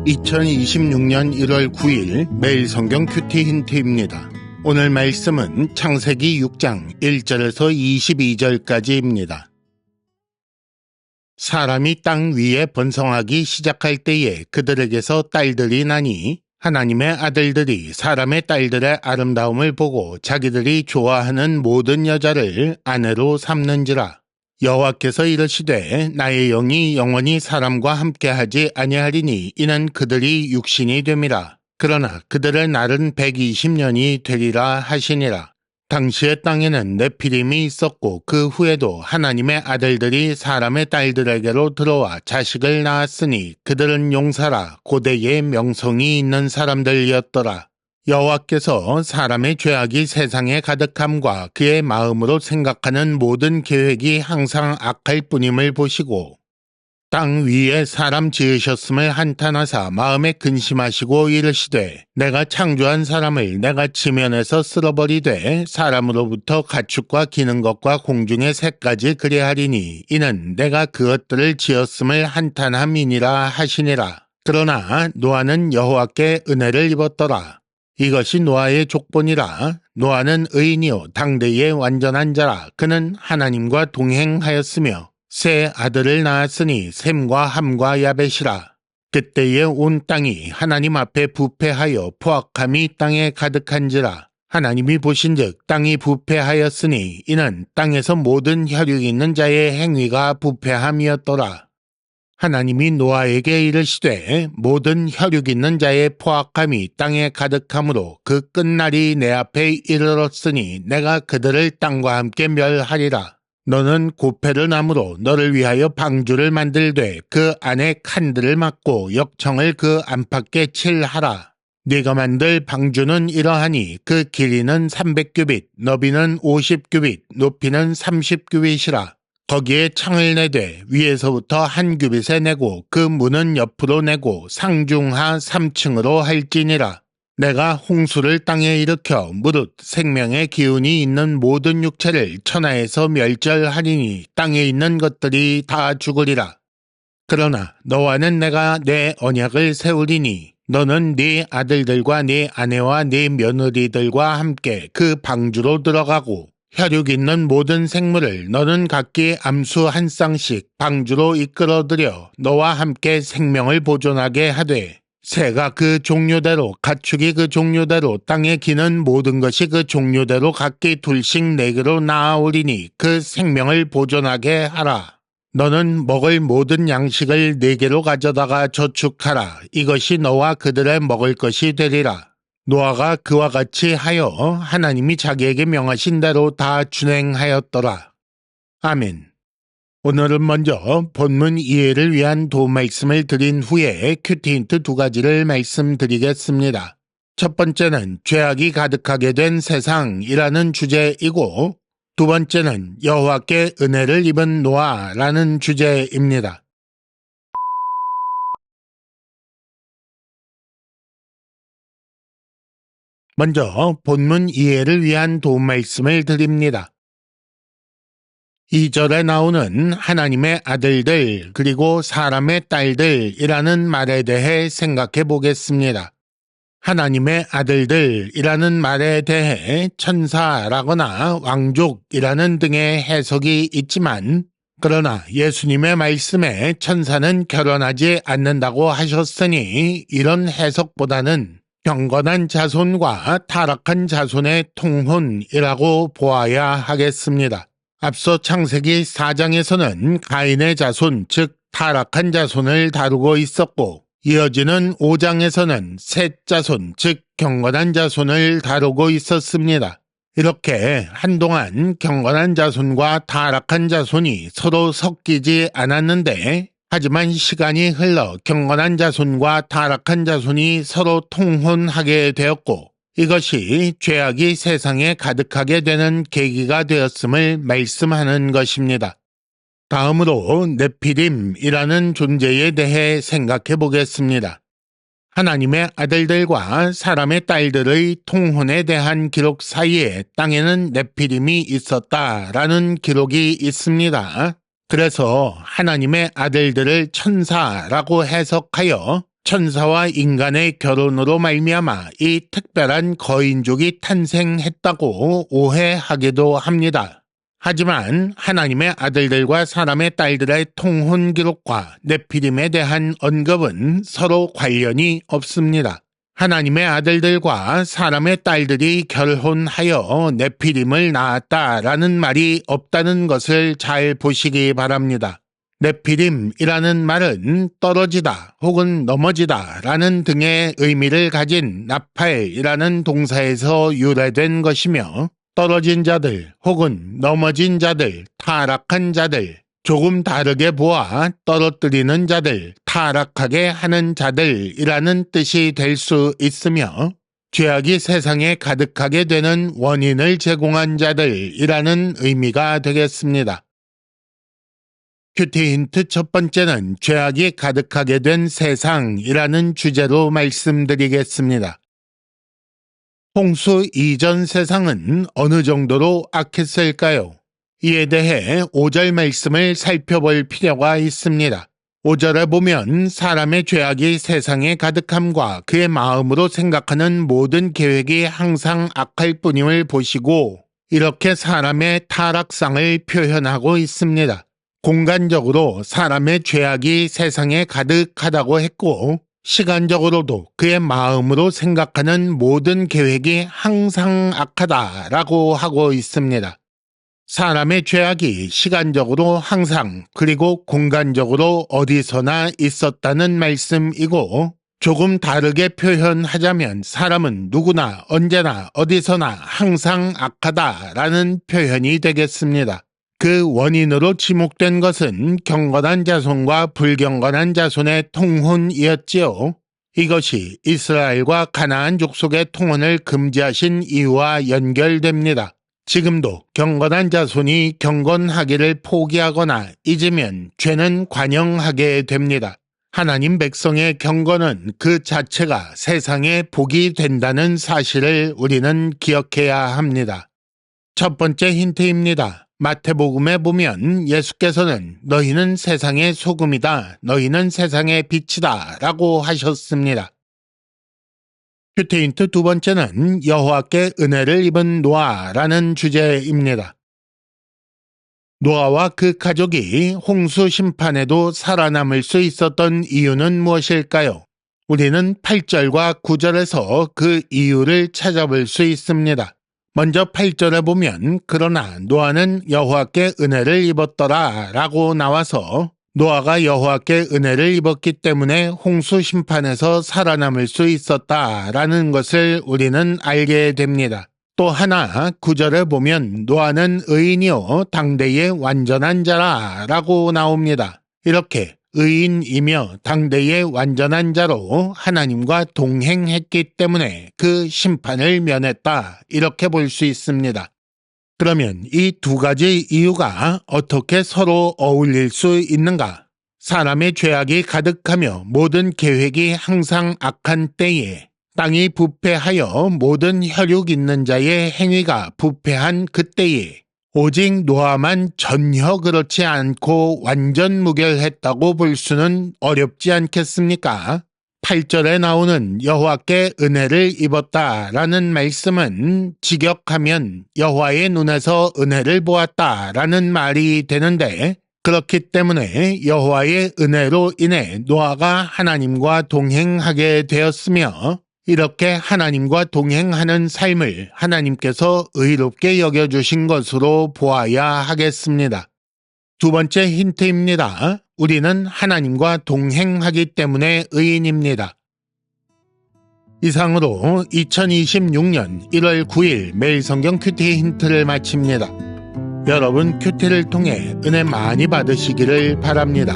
2026년 1월 9일 매일 성경 큐티 힌트입니다. 오늘 말씀은 창세기 6장 1절에서 22절까지입니다. 사람이 땅 위에 번성하기 시작할 때에 그들에게서 딸들이 나니 하나님의 아들들이 사람의 딸들의 아름다움을 보고 자기들이 좋아하는 모든 여자를 아내로 삼는지라. 여호와께서 이르시되 나의 영이 영원히 사람과 함께하지 아니하리니 이는 그들이 육신이 됨이라. 그러나 그들의 날은 120년이 되리라 하시니라. 당시의 땅에는 네피림이 있었고 그 후에도 하나님의 아들들이 사람의 딸들에게로 들어와 자식을 낳았으니 그들은 용사라 고대의 명성이 있는 사람들이었더라. 여호와께서 사람의 죄악이 세상에 가득함과 그의 마음으로 생각하는 모든 계획이 항상 악할 뿐임을 보시고 땅 위에 사람 지으셨음을 한탄하사 마음에 근심하시고 이르시되 내가 창조한 사람을 내가 지면에서 쓸어버리되 사람으로부터 가축과 기는 것과 공중의 새까지 그리하리니 이는 내가 그것들을 지었음을 한탄함이니라 하시니라. 그러나 노아는 여호와께 은혜를 입었더라. 이것이 노아의 족본이라. 노아는 의인이요 당대의 완전한 자라. 그는 하나님과 동행하였으며 세 아들을 낳았으니 셈과 함과 야벳이라. 그때에 온 땅이 하나님 앞에 부패하여 포악함이 땅에 가득한지라. 하나님이 보신즉 땅이 부패하였으니 이는 땅에서 모든 혈육 있는 자의 행위가 부패함이었더라. 하나님이 노아에게 이르시되 모든 혈육 있는 자의 포악함이 땅에 가득함으로 그 끝날이 내 앞에 이르렀으니 내가 그들을 땅과 함께 멸하리라. 너는 고페르 나무로 너를 위하여 방주를 만들되 그 안에 칸들을 막고 역청을 그 안팎에 칠하라. 네가 만들 방주는 이러하니 그 길이는 300규빗, 너비는 50규빗, 높이는 30규빗이라. 거기에 창을 내되 위에서부터 한 규빗에 내고 그 문은 옆으로 내고 상중하 3층으로 할지니라. 내가 홍수를 땅에 일으켜 무릇 생명의 기운이 있는 모든 육체를 천하에서 멸절하리니 땅에 있는 것들이 다 죽으리라. 그러나 너와는 내가 내 언약을 세우리니 너는 네 아들들과 네 아내와 네 며느리들과 함께 그 방주로 들어가고 혈육 있는 모든 생물을 너는 각기 암수 한 쌍씩 방주로 이끌어들여 너와 함께 생명을 보존하게 하되 새가 그 종류대로 가축이 그 종류대로 땅에 기는 모든 것이 그 종류대로 각기 둘씩 내게로 나아오리니 그 생명을 보존하게 하라. 너는 먹을 모든 양식을 네게로 가져다가 저축하라. 이것이 너와 그들의 먹을 것이 되리라. 노아가 그와 같이 하여 하나님이 자기에게 명하신 대로 다 준행하였더라. 아멘. 오늘은 먼저 본문 이해를 위한 도움 말씀을 드린 후에 큐티 힌트 2가지를 말씀드리겠습니다. 첫 번째는 죄악이 가득하게 된 세상이라는 주제이고 두 번째는 여호와께 은혜를 입은 노아라는 주제입니다. 먼저 본문 이해를 위한 도움 말씀을 드립니다. 2절에 나오는 하나님의 아들들 그리고 사람의 딸들이라는 말에 대해 생각해 보겠습니다. 하나님의 아들들이라는 말에 대해 천사라거나 왕족이라는 등의 해석이 있지만 그러나 예수님의 말씀에 천사는 결혼하지 않는다고 하셨으니 이런 해석보다는 경건한 자손과 타락한 자손의 통혼이라고 보아야 하겠습니다. 앞서 창세기 4장에서는 가인의 자손, 즉 타락한 자손을 다루고 있었고 이어지는 5장에서는 셋 자손, 즉 경건한 자손을 다루고 있었습니다. 이렇게 한동안 경건한 자손과 타락한 자손이 서로 섞이지 않았는데 하지만 시간이 흘러 경건한 자손과 타락한 자손이 서로 통혼하게 되었고 이것이 죄악이 세상에 가득하게 되는 계기가 되었음을 말씀하는 것입니다. 다음으로 네피림이라는 존재에 대해 생각해 보겠습니다. 하나님의 아들들과 사람의 딸들의 통혼에 대한 기록 사이에 땅에는 네피림이 있었다라는 기록이 있습니다. 그래서 하나님의 아들들을 천사라고 해석하여 천사와 인간의 결혼으로 말미암아 이 특별한 거인족이 탄생했다고 오해하기도 합니다. 하지만 하나님의 아들들과 사람의 딸들의 통혼 기록과 네피림에 대한 언급은 서로 관련이 없습니다. 하나님의 아들들과 사람의 딸들이 결혼하여 네피림을 낳았다라는 말이 없다는 것을 잘 보시기 바랍니다. 네피림이라는 말은 떨어지다 혹은 넘어지다 라는 등의 의미를 가진 나팔이라는 동사에서 유래된 것이며, 떨어진 자들 혹은 넘어진 자들, 타락한 자들, 조금 다르게 보아 떨어뜨리는 자들, 타락하게 하는 자들이라는 뜻이 될 수 있으며, 죄악이 세상에 가득하게 되는 원인을 제공한 자들이라는 의미가 되겠습니다. 큐티 힌트 첫 번째는 죄악이 가득하게 된 세상이라는 주제로 말씀드리겠습니다. 홍수 이전 세상은 어느 정도로 악했을까요? 이에 대해 5절 말씀을 살펴볼 필요가 있습니다. 5절에 보면 사람의 죄악이 세상에 가득함과 그의 마음으로 생각하는 모든 계획이 항상 악할 뿐임을 보시고, 이렇게 사람의 타락상을 표현하고 있습니다. 공간적으로 사람의 죄악이 세상에 가득하다고 했고, 시간적으로도 그의 마음으로 생각하는 모든 계획이 항상 악하다라고 하고 있습니다. 사람의 죄악이 시간적으로 항상 그리고 공간적으로 어디서나 있었다는 말씀이고, 조금 다르게 표현하자면 사람은 누구나 언제나 어디서나 항상 악하다라는 표현이 되겠습니다. 그 원인으로 지목된 것은 경건한 자손과 불경건한 자손의 통혼이었지요. 이것이 이스라엘과 가나안 족속의 통혼을 금지하신 이유와 연결됩니다. 지금도 경건한 자손이 경건하기를 포기하거나 잊으면 죄는 관영하게 됩니다. 하나님 백성의 경건은 그 자체가 세상에 복이 된다는 사실을 우리는 기억해야 합니다. 첫 번째 힌트입니다. 마태복음에 보면 예수께서는 너희는 세상의 소금이다, 너희는 세상의 빛이다 라고 하셨습니다. 큐티 힌트 두 번째는 여호와께 은혜를 입은 노아라는 주제입니다. 노아와 그 가족이 홍수 심판에도 살아남을 수 있었던 이유는 무엇일까요? 우리는 8절과 9절에서 그 이유를 찾아볼 수 있습니다. 먼저 8절에 보면 그러나 노아는 여호와께 은혜를 입었더라 라고 나와서, 노아가 여호와께 은혜를 입었기 때문에 홍수 심판에서 살아남을 수 있었다라는 것을 우리는 알게 됩니다. 또 하나 9절에 보면 노아는 의인이요 당대의 완전한 자라 라고 나옵니다. 이렇게 의인이며 당대의 완전한 자로 하나님과 동행했기 때문에 그 심판을 면했다, 이렇게 볼 수 있습니다. 그러면 이 두 가지 이유가 어떻게 서로 어울릴 수 있는가? 사람의 죄악이 가득하며 모든 계획이 항상 악한 때에, 땅이 부패하여 모든 혈육 있는 자의 행위가 부패한 그때에 오직 노아만 전혀 그렇지 않고 완전 무결했다고 볼 수는 어렵지 않겠습니까? 8절에 나오는 여호와께 은혜를 입었다라는 말씀은 직역하면 여호와의 눈에서 은혜를 보았다라는 말이 되는데, 그렇기 때문에 여호와의 은혜로 인해 노아가 하나님과 동행하게 되었으며, 이렇게 하나님과 동행하는 삶을 하나님께서 의롭게 여겨주신 것으로 보아야 하겠습니다. 두 번째 힌트입니다. 우리는 하나님과 동행하기 때문에 의인입니다. 이상으로 2026년 1월 9일 매일 성경 큐티 힌트를 마칩니다. 여러분 큐티를 통해 은혜 많이 받으시기를 바랍니다.